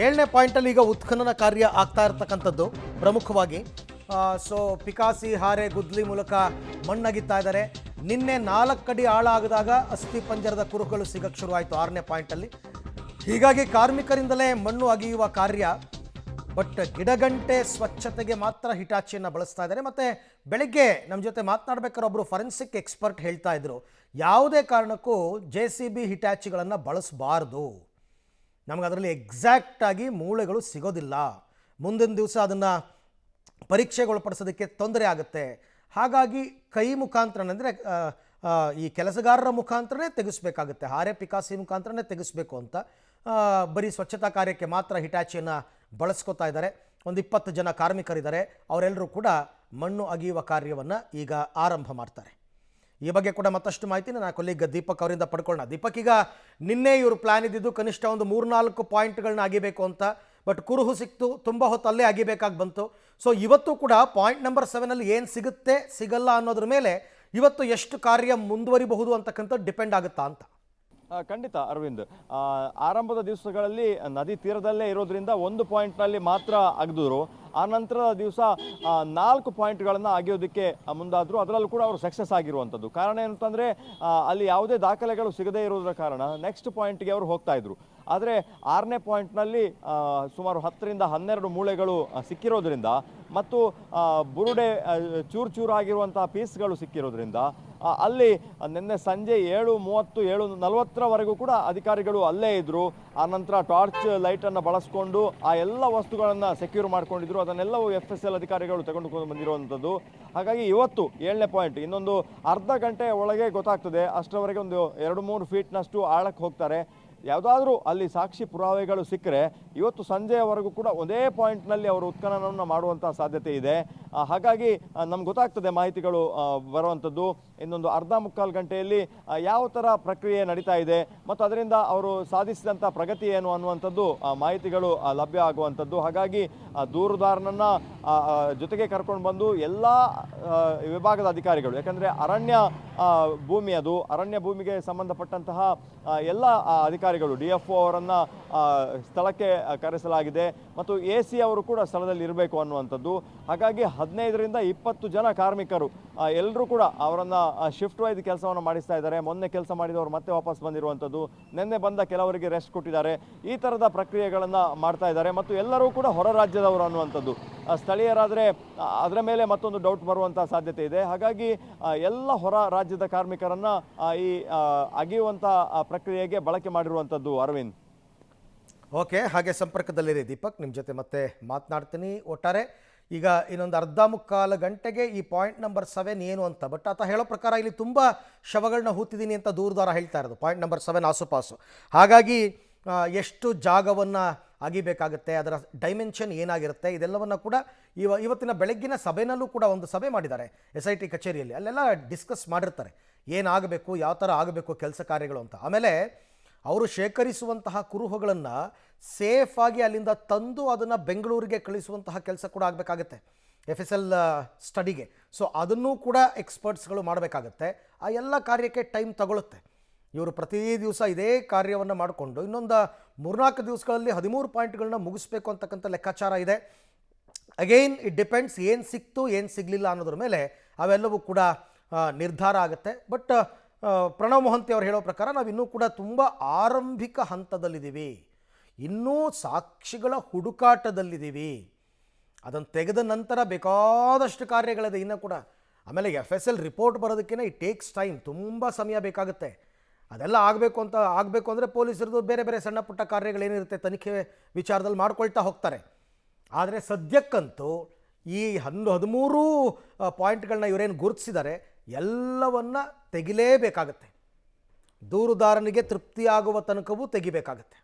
ಏಳನೇ ಪಾಯಿಂಟಲ್ಲಿ ಈಗ ಉತ್ಖನನ ಕಾರ್ಯ ಆಗ್ತಾ ಇರತಕ್ಕಂಥದ್ದು ಪ್ರಮುಖವಾಗಿ. ಸೊ ಪಿಕಾಸಿ ಹಾರೆ ಗುದ್ಲಿ ಮೂಲಕ ಮಣ್ಣಗಿತ್ತಾ ಇದ್ದಾರೆ. ನಿನ್ನೆ 4 ಅಡಿ ಆಳ ಆಗದಾಗ ಅಸ್ಥಿ ಪಂಜರದ ಕುರುಹುಗಳು ಸಿಗಕ್ಕೆ ಶುರುವಾಯಿತು 6ನೇ ಪಾಯಿಂಟಲ್ಲಿ. ಹೀಗಾಗಿ ಕಾರ್ಮಿಕರಿಂದಲೇ ಮಣ್ಣು ಅಗೆಯುವ ಕಾರ್ಯ. ಬಟ್ ಗಿಡಗಂಟೆ ಸ್ವಚ್ಛತೆಗೆ ಮಾತ್ರ ಹಿಟಾಚಿಯನ್ನು ಬಳಸ್ತಾ ಇದ್ದಾರೆ. ಮತ್ತು ಬೆಳಗ್ಗೆ ನಮ್ಮ ಜೊತೆ ಮಾತನಾಡಬೇಕಾದ್ರೆ ಒಬ್ಬರು ಫಾರೆನ್ಸಿಕ್ ಎಕ್ಸ್ಪರ್ಟ್ ಹೇಳ್ತಾ ಇದ್ರು, ಯಾವುದೇ ಕಾರಣಕ್ಕೂ JCB ಹಿಟಾಚಿಗಳನ್ನು ಬಳಸಬಾರ್ದು, ನಮಗೆ ಅದರಲ್ಲಿ ಎಕ್ಸಾಕ್ಟಾಗಿ ಮೂಳೆಗಳು ಸಿಗೋದಿಲ್ಲ, ಮುಂದಿನ ದಿವಸ ಅದನ್ನು ಪರೀಕ್ಷೆಗೊಳಪಡಿಸೋದಕ್ಕೆ ತೊಂದರೆ ಆಗುತ್ತೆ. ಹಾಗಾಗಿ ಕೈ ಮುಖಾಂತರ ಅಂದರೆ ಈ ಕೆಲಸಗಾರರ ಮುಖಾಂತರನೇ ತೆಗೆಸಬೇಕಾಗುತ್ತೆ, ಹಾರೆ ಪಿಕಾಸಿ ಮುಖಾಂತರನೇ ತೆಗೆಸಬೇಕು ಅಂತ ಬರೀ ಸ್ವಚ್ಛತಾ ಕಾರ್ಯಕ್ಕೆ ಮಾತ್ರ ಹಿಟಾಚಿಯನ್ನು ಬಳಸ್ಕೊತಾ ಇದ್ದಾರೆ. ಒಂದು 20 ಜನ ಕಾರ್ಮಿಕರಿದ್ದಾರೆ. ಅವರೆಲ್ಲರೂ ಕೂಡ ಮಣ್ಣು ಅಗೆಯುವ ಕಾರ್ಯವನ್ನು ಈಗ ಆರಂಭ ಮಾಡ್ತಾರೆ. ಈ ಬಗ್ಗೆ ಕೂಡ ಮತ್ತಷ್ಟು ಮಾಹಿತಿ ನನ್ನ ಕೊಲ್ಲಿಗ ದೀಪಕ್ ಅವರಿಂದ ಪಡ್ಕೊಳ್ಳೋಣ. ದೀಪಕ್, ಈಗ ನಿನ್ನೆ ಇವರು ಪ್ಲ್ಯಾನ್ ಇದ್ದಿದ್ದು ಕನಿಷ್ಠ ಒಂದು 3-4 ಪಾಯಿಂಟ್ಗಳನ್ನ ಅಗಿಬೇಕು ಅಂತ. ಬಟ್ ಕುರುಹು ಸಿಕ್ತು, ತುಂಬ ಹೊತ್ತು ಅಲ್ಲೇ ಅಗಿಬೇಕಾಗಿ ಬಂತು. ಸೊ ಇವತ್ತು ಕೂಡ ಪಾಯಿಂಟ್ ನಂಬರ್ 7ಅಲ್ಲಿ ಏನು ಸಿಗುತ್ತೆ ಸಿಗಲ್ಲ ಅನ್ನೋದ್ರ ಮೇಲೆ ಇವತ್ತು ಎಷ್ಟು ಕಾರ್ಯ ಮುಂದುವರಿಬಹುದು ಅಂತಕ್ಕಂಥದ್ದು ಡಿಪೆಂಡ್ ಆಗುತ್ತಾ ಅಂತ. ಖಂಡಿತ ಅರವಿಂದ್, ಆರಂಭದ ದಿವಸಗಳಲ್ಲಿ ನದಿ ತೀರದಲ್ಲೇ ಇರೋದ್ರಿಂದ 1 ಪಾಯಿಂಟ್ನಲ್ಲಿ ಮಾತ್ರ ಅಗೆದ್ರು. ಆ ನಂತರದ ದಿವಸ 4 ಪಾಯಿಂಟ್ಗಳನ್ನು ಅಗೆಯೋದಕ್ಕೆ ಮುಂದಾದರು. ಅದರಲ್ಲೂ ಕೂಡ ಅವರು ಸಕ್ಸಸ್ ಆಗಿರುವಂಥದ್ದು. ಕಾರಣ ಏನಂತಂದರೆ ಅಲ್ಲಿ ಯಾವುದೇ ದಾಖಲೆಗಳು ಸಿಗದೇ ಇರೋದ್ರ ಕಾರಣ ನೆಕ್ಸ್ಟ್ ಪಾಯಿಂಟ್ಗೆ ಅವರು ಹೋಗ್ತಾ ಇದ್ರು. ಆದರೆ 6ನೇ ಪಾಯಿಂಟ್ನಲ್ಲಿ ಸುಮಾರು 10ರಿಂದ 12 ಮೂಳೆಗಳು ಸಿಕ್ಕಿರೋದ್ರಿಂದ ಮತ್ತು ಬುರುಡೆ ಚೂರಾಗಿರುವಂಥ ಪೀಸ್ಗಳು ಸಿಕ್ಕಿರೋದ್ರಿಂದ ಅಲ್ಲಿ ನಿನ್ನೆ ಸಂಜೆ 7:30 7:40ವರೆಗೂ ಕೂಡ ಅಧಿಕಾರಿಗಳು ಅಲ್ಲೇ ಇದ್ದರು. ಆನಂತರ ಟಾರ್ಚ್ ಲೈಟನ್ನು ಬಳಸ್ಕೊಂಡು ಆ ಎಲ್ಲ ವಸ್ತುಗಳನ್ನು ಸೆಕ್ಯೂರ್ ಮಾಡ್ಕೊಂಡಿದ್ರು. ಅದನ್ನೆಲ್ಲವೂ FSL ಅಧಿಕಾರಿಗಳು ತಗೊಂಡು ಬಂದಿರುವಂಥದ್ದು. ಹಾಗಾಗಿ ಇವತ್ತು 7ನೇ ಪಾಯಿಂಟ್ ಇನ್ನೊಂದು ಅರ್ಧ ಗಂಟೆ ಒಳಗೆ ಗೊತ್ತಾಗ್ತದೆ. ಅಷ್ಟರವರೆಗೆ ಒಂದು 2-3 ಫೀಟ್ನಷ್ಟು ಆಳಕ್ಕೆ ಹೋಗ್ತಾರೆ. ಯಾವುದಾದ್ರೂ ಅಲ್ಲಿ ಸಾಕ್ಷಿ ಪುರಾವೆಗಳು ಸಿಕ್ಕರೆ ಇವತ್ತು ಸಂಜೆಯವರೆಗೂ ಕೂಡ ಒಂದೇ ಪಾಯಿಂಟ್ನಲ್ಲಿ ಅವರು ಉತ್ಖನನವನ್ನು ಮಾಡುವಂಥ ಸಾಧ್ಯತೆ ಇದೆ. ಹಾಗಾಗಿ ನಮ್ಗೆ ಗೊತ್ತಾಗ್ತದೆ ಮಾಹಿತಿಗಳು ಬರುವಂಥದ್ದು. ಇನ್ನೊಂದು ಅರ್ಧ-ಮುಕ್ಕಾಲು ಗಂಟೆಯಲ್ಲಿ ಯಾವ ಥರ ಪ್ರಕ್ರಿಯೆ ನಡೀತಾ ಇದೆ ಮತ್ತು ಅದರಿಂದ ಅವರು ಸಾಧಿಸಿದಂಥ ಪ್ರಗತಿ ಏನು ಅನ್ನುವಂಥದ್ದು ಮಾಹಿತಿಗಳು ಲಭ್ಯ ಆಗುವಂಥದ್ದು. ಹಾಗಾಗಿ ದೂರುದಾರನನ್ನು ಜೊತೆಗೆ ಕರ್ಕೊಂಡು ಬಂದು ಎಲ್ಲ ವಿಭಾಗದ ಅಧಿಕಾರಿಗಳು, ಯಾಕಂದರೆ ಅರಣ್ಯ ಭೂಮಿ ಅದು, ಅರಣ್ಯ ಭೂಮಿಗೆ ಸಂಬಂಧಪಟ್ಟಂತಹ ಎಲ್ಲ ಅಧಿಕಾರಿಗಳು DFO ಅವರನ್ನು ಸ್ಥಳಕ್ಕೆ ಕರೆಸಲಾಗಿದೆ ಮತ್ತು AC ಅವರು ಕೂಡ ಸ್ಥಳದಲ್ಲಿ ಇರಬೇಕು ಅನ್ನುವಂಥದ್ದು. ಹಾಗಾಗಿ 15ರಿಂದ 20 ಜನ ಕಾರ್ಮಿಕರು ಎಲ್ಲರೂ ಕೂಡ ಅವರನ್ನು ಶಿಫ್ಟ್ ವೈಸ್ ಕೆಲಸವನ್ನು ಮಾಡಿಸ್ತಾ ಇದ್ದಾರೆ. ಮೊನ್ನೆ ಕೆಲಸ ಮಾಡಿದವರು ಮತ್ತೆ ವಾಪಸ್ ಬಂದಿರುವಂಥದ್ದು, ನಿನ್ನೆ ಬಂದ ಕೆಲವರಿಗೆ ರೆಸ್ಟ್ ಕೊಟ್ಟಿದ್ದಾರೆ. ಈ ಥರದ ಪ್ರಕ್ರಿಯೆಗಳನ್ನು ಮಾಡ್ತಾ ಇದ್ದಾರೆ ಮತ್ತು ಎಲ್ಲರೂ ಕೂಡ ಹೊರ ರಾಜ್ಯದವರು ಅನ್ನುವಂಥದ್ದು. ಸ್ಥಳೀಯರಾದರೆ ಅದರ ಮೇಲೆ ಮತ್ತೊಂದು ಡೌಟ್ ಬರುವಂಥ ಸಾಧ್ಯತೆ ಇದೆ. ಹಾಗಾಗಿ ಎಲ್ಲ ಹೊರ ರಾಜ್ಯದ ಕಾರ್ಮಿಕರನ್ನು ಈ ಅಗೆಯುವಂಥ ಪ್ರಕ್ರಿಯೆಗೆ ಬಳಕೆ ಮಾಡಿರುವಂಥದ್ದು. ಅರವಿಂದ್, ಓಕೆ, ಹಾಗೆ ಸಂಪರ್ಕದಲ್ಲಿರಿ ದೀಪಕ್, ನಿಮ್ಮ ಜೊತೆ ಮತ್ತೆ ಮಾತನಾಡ್ತೀನಿ. ಒಟ್ಟಾರೆ ಈಗ ಇನ್ನೊಂದು ಅರ್ಧ-ಮುಕ್ಕಾಲು ಗಂಟೆಗೆ ಈ ಪಾಯಿಂಟ್ ನಂಬರ್ 7 ಏನು ಅಂತ. ಬಟ್ ಆತ ಹೇಳೋ ಪ್ರಕಾರ ಇಲ್ಲಿ ತುಂಬ ಶವಗಳನ್ನ ಹೂತಿದ್ದೀನಿ ಅಂತ ದೂರದಾರ ಹೇಳ್ತಾ ಇರೋದು ಪಾಯಿಂಟ್ ನಂಬರ್ 7 ಆಸುಪಾಸು. ಹಾಗಾಗಿ ಎಷ್ಟು ಜಾಗವನ್ನು ಅಗಿಬೇಕಾಗುತ್ತೆ, ಅದರ ಡೈಮೆನ್ಷನ್ ಏನಾಗಿರುತ್ತೆ, ಇದೆಲ್ಲವನ್ನು ಕೂಡ ಇವತ್ತಿನ ಬೆಳಗ್ಗಿನ ಸಭೆಯಲ್ಲೂ ಕೂಡ ಒಂದು ಸಭೆ ಮಾಡಿದ್ದಾರೆ SIT ಕಚೇರಿಯಲ್ಲಿ. ಅಲ್ಲೆಲ್ಲ ಡಿಸ್ಕಸ್ ಮಾಡಿರ್ತಾರೆ ಏನಾಗಬೇಕು, ಯಾವ ಥರ ಆಗಬೇಕು ಕೆಲಸ ಕಾರ್ಯಗಳು ಅಂತ. ಆಮೇಲೆ ಅವರು ಶೇಖರಿಸುವಂತಹ ಕುರುಹುಗಳನ್ನು ಸೇಫಾಗಿ ಅಲ್ಲಿಂದ ತಂದು ಅದನ್ನು ಬೆಂಗಳೂರಿಗೆ ಕಳಿಸುವಂತಹ ಕೆಲಸ ಕೂಡ ಆಗಬೇಕಾಗತ್ತೆ FSL ಸ್ಟಡಿಗೆ. ಸೊ ಅದನ್ನೂ ಕೂಡ ಎಕ್ಸ್ಪರ್ಟ್ಸ್ಗಳು ಮಾಡಬೇಕಾಗತ್ತೆ. ಆ ಎಲ್ಲ ಕಾರ್ಯಕ್ಕೆ ಟೈಮ್ ತಗೊಳುತ್ತೆ. ಇವರು ಪ್ರತಿ ದಿವಸ ಇದೇ ಕಾರ್ಯವನ್ನು ಮಾಡಿಕೊಂಡು ಇನ್ನೊಂದು 3-4 ದಿವಸಗಳಲ್ಲಿ 13 ಪಾಯಿಂಟ್ಗಳನ್ನ ಮುಗಿಸ್ಬೇಕು ಅಂತಕ್ಕಂಥ ಲೆಕ್ಕಾಚಾರ ಇದೆ. ಅಗೈನ್ ಇಟ್ ಡಿಪೆಂಡ್ಸ್ ಏನು ಸಿಕ್ತು ಏನು ಸಿಗಲಿಲ್ಲ ಅನ್ನೋದ್ರ ಮೇಲೆ ಅವೆಲ್ಲವೂ ಕೂಡ ನಿರ್ಧಾರ ಆಗುತ್ತೆ. ಬಟ್ ಪ್ರಣವ್ ಮೊಹಂತಿ ಅವರು ಹೇಳೋ ಪ್ರಕಾರ ನಾವು ಇನ್ನೂ ಕೂಡ ತುಂಬ ಆರಂಭಿಕ ಹಂತದಲ್ಲಿದ್ದೀವಿ, ಇನ್ನೂ ಸಾಕ್ಷಿಗಳ ಹುಡುಕಾಟದಲ್ಲಿದ್ದೀವಿ. ಅದನ್ನು ತೆಗೆದ ನಂತರ ಬೇಕಾದಷ್ಟು ಕಾರ್ಯಗಳಿದೆ ಇನ್ನೂ ಕೂಡ. ಆಮೇಲೆ FSL ರಿಪೋರ್ಟ್ ಬರೋದಕ್ಕೇ ಇಟ್ ಟೇಕ್ಸ್ ಟೈಮ್, ತುಂಬ ಸಮಯ ಬೇಕಾಗುತ್ತೆ. ಅದೆಲ್ಲ ಆಗಬೇಕು ಅಂದರೆ ಪೊಲೀಸರದು ಬೇರೆ ಬೇರೆ ಸಣ್ಣ ಪುಟ್ಟ ಕಾರ್ಯಗಳೇನಿರುತ್ತೆ ತನಿಖೆ ವಿಚಾರದಲ್ಲಿ ಮಾಡ್ಕೊಳ್ತಾ ಹೋಗ್ತಾರೆ. ಆದರೆ ಸದ್ಯಕ್ಕಂತೂ ಈ 13 ಪಾಯಿಂಟ್ಗಳನ್ನ ಇವರೇನು ಗುರುತಿಸಿದ್ದಾರೆ ಎಲ್ಲವನ್ನ ತೆಗಿಲೇಬೇಕಾಗತ್ತೆ. ದೂರುದಾರನಿಗೆ ತೃಪ್ತಿಯಾಗುವ ತನಕವೂ ತೆಗಿಬೇಕಾಗತ್ತೆ.